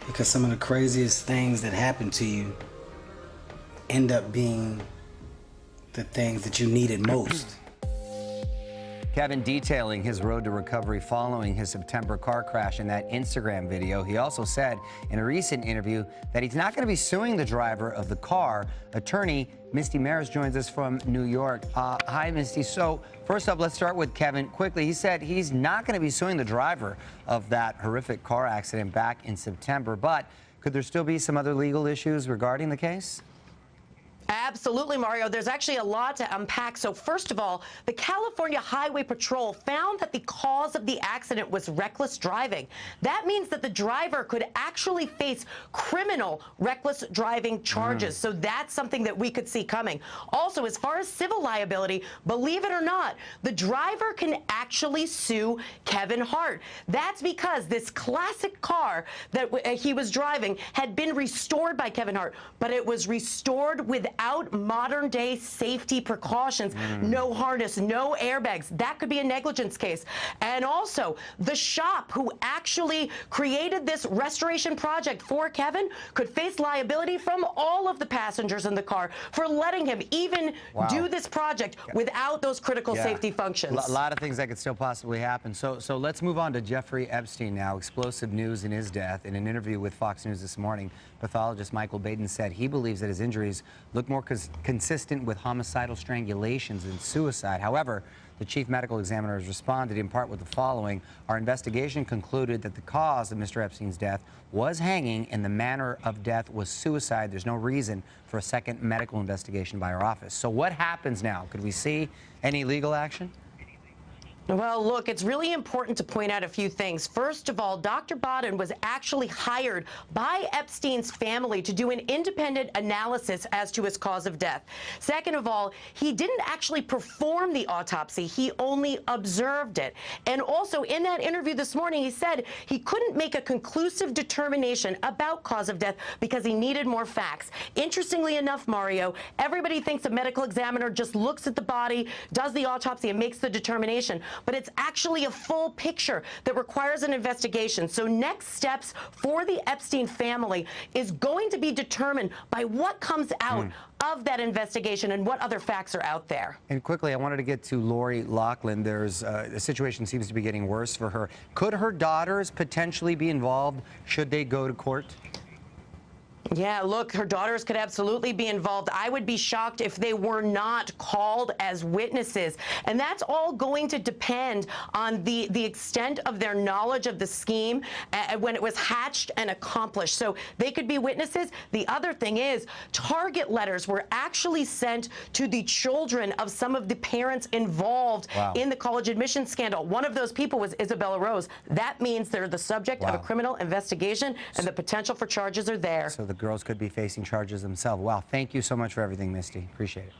Because some of the craziest things that happen to you end up being the things that you needed most. Kevin detailing his road to recovery following his September car crash in that Instagram video. He also said in a recent interview that he's not going to be suing the driver of the car. Attorney Misty Maris joins us from New York. Hi, Misty. So first up, let's start with Kevin quickly. He said he's not going to be suing the driver of that horrific car accident back in September, but could there still be some other legal issues regarding the case? Absolutely, Mario. There's actually a lot to unpack. So first of all, the California Highway Patrol found that the cause of the accident was reckless driving. That means that the driver could actually face criminal reckless driving charges. So that's something that we could see coming. Also, as far as civil liability, believe it or not, the driver can actually sue Kevin Hart. That's because this classic car that he was driving had been restored by Kevin Hart, but it was restored without modern-day safety precautions. No harness, no airbags. That could be a negligence case. And also, the shop who actually created this restoration project for Kevin could face liability from all of the passengers in the car for letting him even do this project without those critical safety functions. A lot of things that could still possibly happen. So let's move on to Jeffrey Epstein now. Explosive news in his death. In an interview with Fox News this morning, pathologist Michael Baden said he believes that his injuries look more consistent with homicidal strangulations than suicide. However, the chief medical examiner has responded in part with the following. Our investigation concluded that the cause of Mr. Epstein's death was hanging and the manner of death was suicide. There's no reason for a second medical investigation by our office. So what happens now? Could we see any legal action? Well, look, it's really important to point out a few things. First of all, Dr. Baden was actually hired by Epstein's family to do an independent analysis as to his cause of death. Second of all, he didn't actually perform the autopsy. He only observed it. And also, in that interview this morning, he said he couldn't make a conclusive determination about cause of death because he needed more facts. Interestingly enough, Mario, everybody thinks a medical examiner just looks at the body, does the autopsy, and makes the determination. But it's actually a full picture that requires an investigation. So next steps for the Epstein family is going to be determined by what comes out of that investigation and what other facts are out there. And quickly, I wanted to get to Lori Loughlin. There's the situation seems to be getting worse for her. Could her daughters potentially be involved should they go to court? Yeah, look, her daughters could absolutely be involved. I would be shocked if they were not called as witnesses. And that's all going to depend on the extent of their knowledge of the scheme when it was hatched and accomplished. So they could be witnesses. The other thing is, target letters were actually sent to the children of some of the parents involved in the college admissions scandal. One of those people was Isabella Rose. That means they're the subject of a criminal investigation, and the potential for charges are there. So the girls could be facing charges themselves. Wow, thank you so much for everything, Misty. Appreciate it.